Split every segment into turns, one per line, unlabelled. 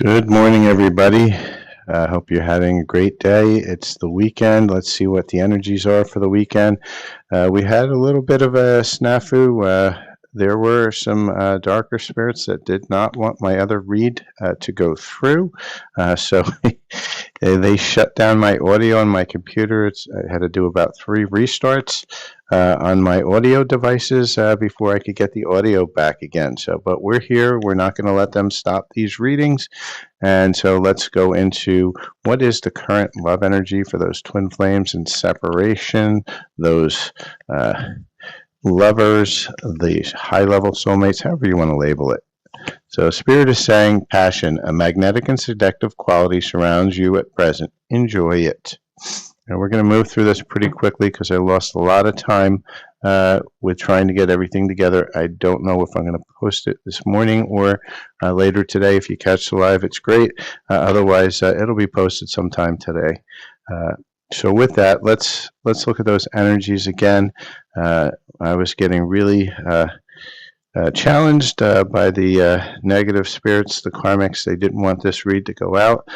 Good morning, everybody. I hope you're having a great day. It's the weekend. Let's see what the energies are for the weekend. We had a little bit of a snafu. There were some darker spirits that did not want my other read to go through. So they shut down my audio on my computer. I had to do about 3 restarts on my audio devices before I could get the audio back again. But we're here. We're not going to let them stop these readings. And so let's go into what is the current love energy for those twin flames in separation, those lovers, the high-level soulmates, however you want to label it. So Spirit is saying passion, a magnetic and seductive quality surrounds you at present. Enjoy it. And we're going to move through this pretty quickly because I lost a lot of time with trying to get everything together. I don't know if I'm going to post it this morning or later today. If you catch the live, it's great. Otherwise, it'll be posted sometime today. So with that, let's look at those energies again. I was getting really challenged by the negative spirits, the karmics. They didn't want this read to go out,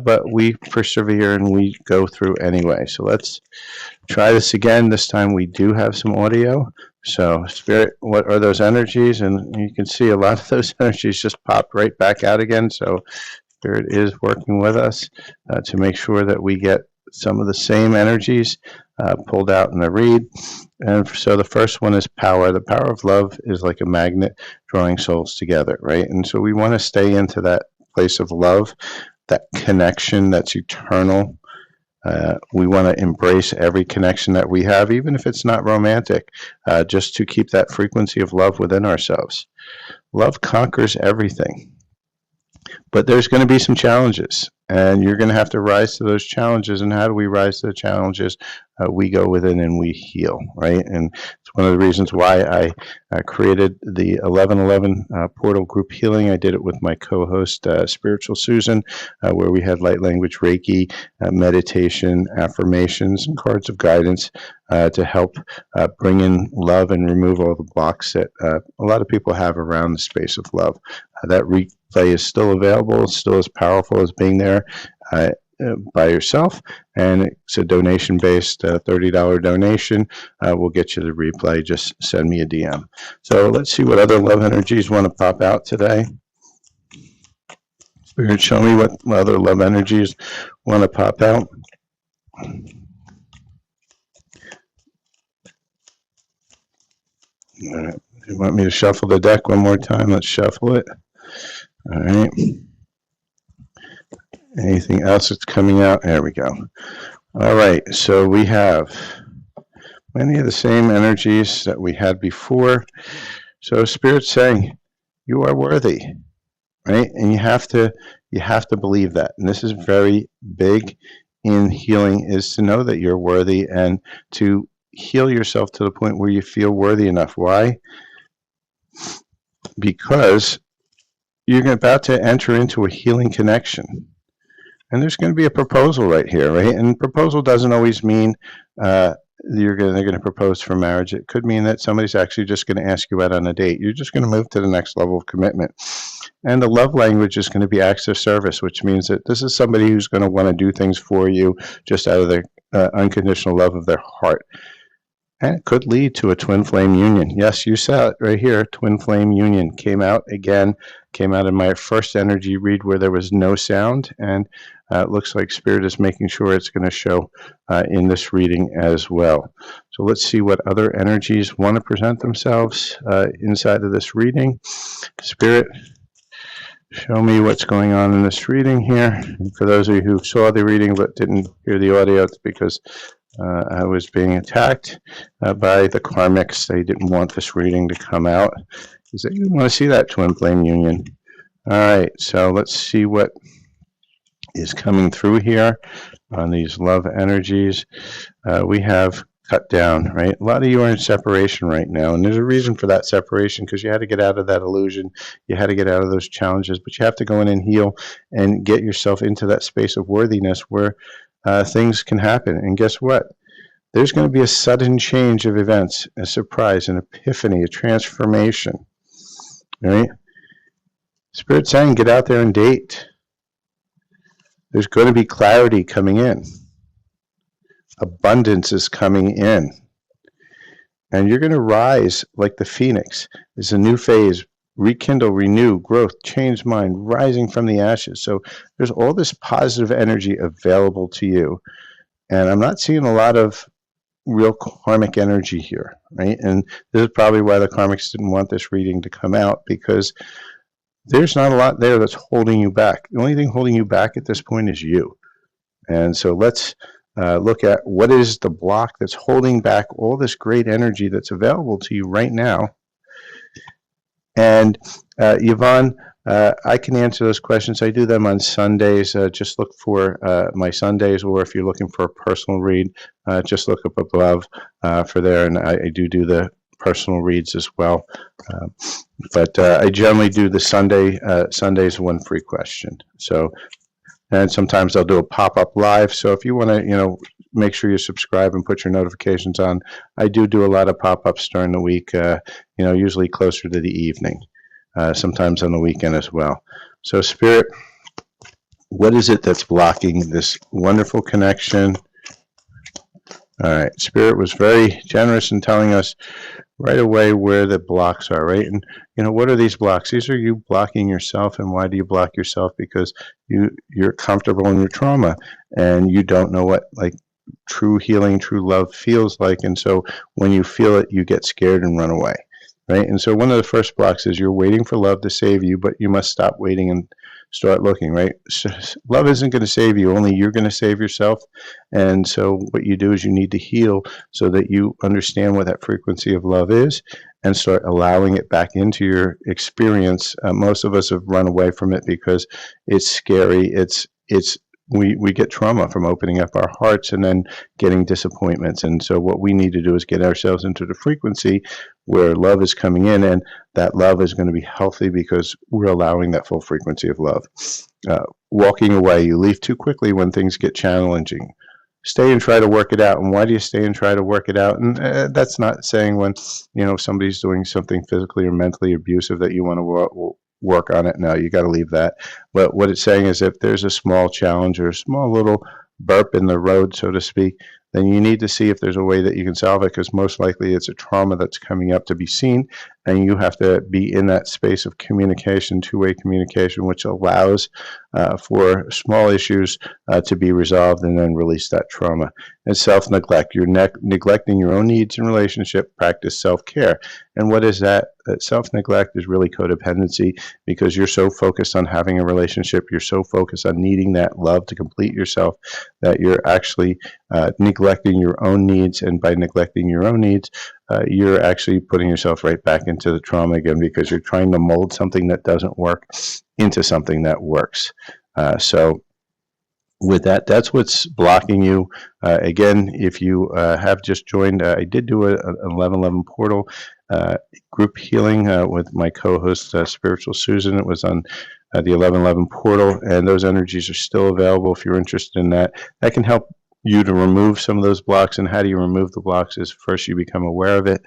but we persevere and we go through anyway. So let's try this again. This time we do have some audio. So Spirit, what are those energies? And you can see a lot of those energies just popped right back out again. So Spirit is working with us to make sure that we get some of the same energies pulled out in the read. And so the first one is power. The power of love is like a magnet drawing souls together, right? And so we want to stay into that place of love, that connection that's eternal. We want to embrace every connection that we have, even if it's not romantic, just to keep that frequency of love within ourselves. Love conquers everything. But there's going to be some challenges, and you're going to have to rise to those challenges. And how do we rise to the challenges? We go within and we heal, right? And it's one of the reasons why I created the 1111 portal group healing. I did it with my co-host, Spiritual Susan, where we had light language Reiki, meditation, affirmations, and cards of guidance to help bring in love and remove all the blocks that a lot of people have around the space of love. That replay is still available, still as powerful as being there by yourself, and it's a donation-based $30 donation. Will get you the replay. Just send me a DM. So let's see what other love energies want to pop out today. Spirit, show me what other love energies want to pop out. All right. You want me to shuffle the deck one more time? Let's shuffle it. All right. Anything else that's coming out? There we go. All right. So we have many of the same energies that we had before. So Spirit's saying, you are worthy, right? And you have to believe that. And this is very big in healing, is to know that you're worthy and to heal yourself to the point where you feel worthy enough. Why? Because you're about to enter into a healing connection. And there's going to be a proposal right here, right? And proposal doesn't always mean they're going to propose for marriage. It could mean that somebody's actually just going to ask you out on a date. You're just going to move to the next level of commitment. And the love language is going to be acts of service, which means that this is somebody who's going to want to do things for you just out of the unconditional love of their heart. And it could lead to a twin flame union. Yes, you saw it right here. Twin flame union came out again. Came out in my first energy read where there was no sound. And it looks like Spirit is making sure it's going to show in this reading as well. So let's see what other energies want to present themselves inside of this reading. Spirit, show me what's going on in this reading here. And for those of you who saw the reading but didn't hear the audio, it's because I was being attacked by the karmics. They didn't want this reading to come out because they didn't want to see that twin flame union. All right, so let's see what is coming through here on these love energies. We have cut down, right? A lot of you are in separation right now, and there's a reason for that separation because you had to get out of that illusion. You had to get out of those challenges, but you have to go in and heal and get yourself into that space of worthiness where things can happen. And guess what? There's going to be a sudden change of events, a surprise, an epiphany, a transformation. Right? Spirit saying, get out there and date. There's going to be clarity coming in. Abundance is coming in. And you're going to rise like the phoenix. It's a new phase. Rekindle, renew, growth, change mind, rising from the ashes. So there's all this positive energy available to you. And I'm not seeing a lot of real karmic energy here, right? And this is probably why the karmics didn't want this reading to come out, because there's not a lot there that's holding you back. The only thing holding you back at this point is you. And so let's look at what is the block that's holding back all this great energy that's available to you right now. And Yvonne, I can answer those questions. I do them on Sundays. Just look for my Sundays, or if you're looking for a personal read, just look up above for there. And I do the personal reads as well. But I generally do the Sundays one free question. So, and sometimes I'll do a pop-up live. So if you want to, make sure you subscribe and put your notifications on. I do a lot of pop-ups during the week, usually closer to the evening, sometimes on the weekend as well. So Spirit, what is it that's blocking this wonderful connection? All right, Spirit was very generous in telling us right away where the blocks are, right? And, what are these blocks? These are you blocking yourself. And why do you block yourself? Because you're comfortable in your trauma, and you don't know what, true healing, true love feels like. And so when you feel it, you get scared and run away, right? And so one of the first blocks is you're waiting for love to save you, but you must stop waiting and start looking, right? So love isn't going to save you, only you're going to save yourself. And so what you do is you need to heal so that you understand what that frequency of love is and start allowing it back into your experience. Most of us have run away from it because it's scary. We get trauma from opening up our hearts and then getting disappointments. And so what we need to do is get ourselves into the frequency where love is coming in, and that love is going to be healthy because we're allowing that full frequency of love. Walking away, you leave too quickly when things get challenging. Stay and try to work it out. And why do you stay and try to work it out? And that's not saying when somebody's doing something physically or mentally abusive that you want to work on it. No, you got to leave that. But what it's saying is if there's a small challenge or a small little burp in the road, so to speak, then you need to see if there's a way that you can solve it, because most likely it's a trauma that's coming up to be seen, and you have to be in that space of communication, two-way communication, which allows for small issues to be resolved and then release that trauma. And self-neglect, you're neglecting your own needs in relationship, practice self-care. And what is that? That self-neglect is really codependency, because you're so focused on having a relationship, you're so focused on needing that love to complete yourself, that you're actually neglecting your own needs. And by neglecting your own needs, you're actually putting yourself right back into the trauma again, because you're trying to mold something that doesn't work into something that works. So with that, that's what's blocking you. Again, if you have just joined, I did do an 1111 portal group healing with my co-host, Spiritual Susan. It was on the 1111 portal, and those energies are still available if you're interested in that. That can help you to remove some of those blocks. And how do you remove the blocks is first you become aware of it,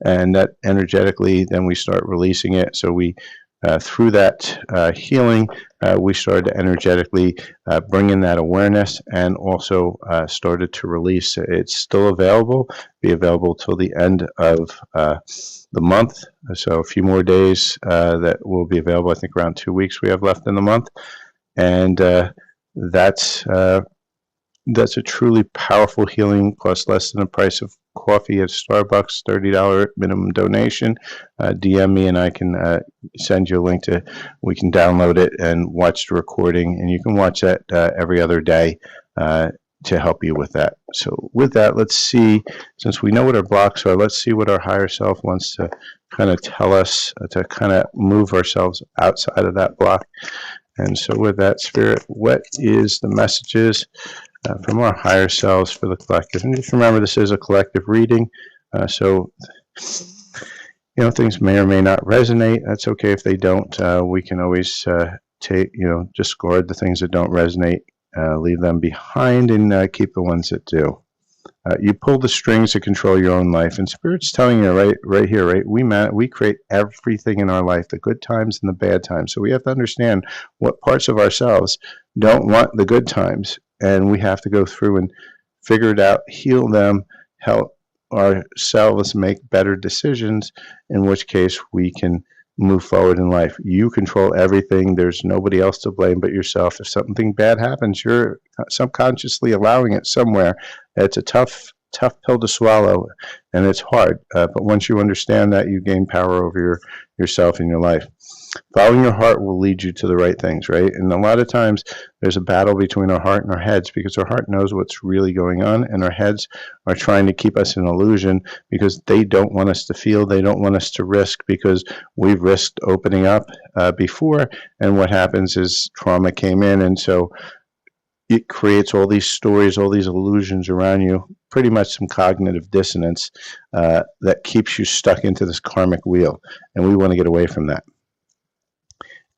and that energetically then we start releasing it. So we through that healing, we started to energetically bring in that awareness, and also started to release. It's still available, be available till the end of the month. So a few more days that will be available. I think around 2 weeks we have left in the month. And that's a truly powerful healing, plus less than the price of coffee at Starbucks, $30 minimum donation. DM me and I can send you a link to, we can download it and watch the recording, and you can watch that every other day to help you with that. So with that, let's see, since we know what our blocks are, let's see what our higher self wants to kind of tell us to kind of move ourselves outside of that block. And so with that, Spirit, what is the messages from our higher selves for the collective? And just remember, this is a collective reading, so things may or may not resonate. That's okay if they don't. We can always discard the things that don't resonate, leave them behind, and keep the ones that do. You pull the strings to control your own life, and Spirit's telling you right here, right? We create everything in our life, the good times and the bad times. So we have to understand what parts of ourselves don't want the good times, and we have to go through and figure it out, heal them, help ourselves make better decisions, in which case we can move forward in life. You control everything. There's nobody else to blame but yourself. If something bad happens, you're subconsciously allowing it somewhere. It's a tough pill to swallow, and it's hard. But once you understand that, you gain power over yourself and your life. Following your heart will lead you to the right things, right? And a lot of times there's a battle between our heart and our heads, because our heart knows what's really going on, and our heads are trying to keep us in illusion because they don't want us to feel, they don't want us to risk, because we've risked opening up before, and what happens is trauma came in, and so it creates all these stories, all these illusions around you, pretty much some cognitive dissonance that keeps you stuck into this karmic wheel, and we want to get away from that.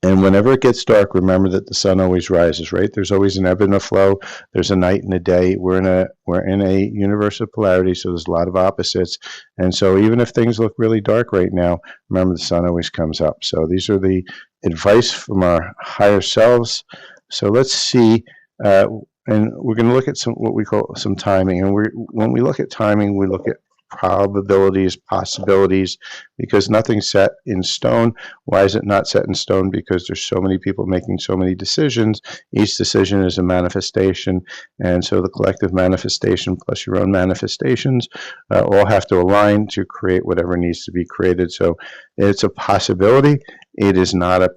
And whenever it gets dark, remember that the sun always rises, right? There's always an ebb and a flow. There's a night and a day. We're in a universe of polarity, so there's a lot of opposites. And so even if things look really dark right now, remember the sun always comes up. So these are the advice from our higher selves. So let's see, and we're going to look at what we call some timing. And when we look at timing, we look at probabilities, possibilities, because nothing's set in stone. Why is it not set in stone? Because there's so many people making so many decisions. Each decision is a manifestation, and so the collective manifestation plus your own manifestations all have to align to create whatever needs to be created. So it's a possibility. It is not an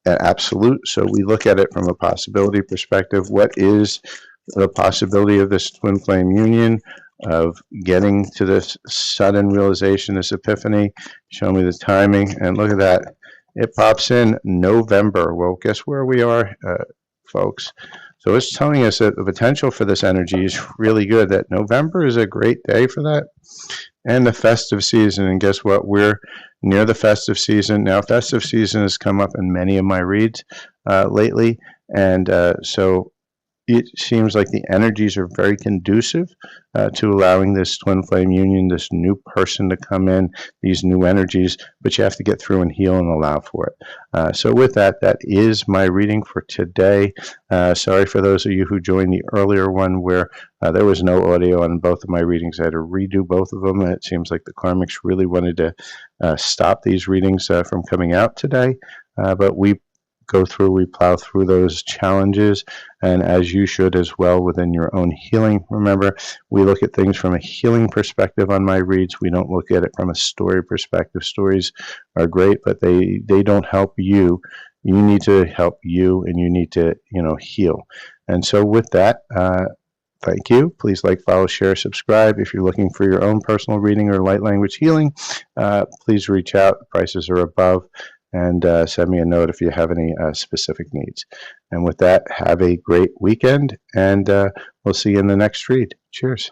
absolute. So we look at it from a possibility perspective. What is the possibility of this twin flame union, of getting to this sudden realization, this epiphany? Show me the timing, and look at that. It pops in November. Well, guess where we are, folks? So it's telling us that the potential for this energy is really good, that November is a great day for that, and the festive season. And guess what? We're near the festive season. Now, festive season has come up in many of my reads lately, and so it seems like the energies are very conducive to allowing this twin flame union, this new person to come in, these new energies, but you have to get through and heal and allow for it. So with that, that is my reading for today. Sorry for those of you who joined the earlier one where there was no audio on both of my readings. I had to redo both of them. It seems like the karmics really wanted to stop these readings from coming out today, but we plow through those challenges, and as you should as well within your own healing. Remember, we look at things from a healing perspective on my reads. We don't look at it from a story perspective. Stories are great, but they don't help you. You need to help you, and you need to, heal. And so with that, thank you. Please like, follow, share, subscribe. If you're looking for your own personal reading or light language healing, please reach out. Prices are above. And send me a note if you have any specific needs. And with that, have a great weekend, and we'll see you in the next read. Cheers.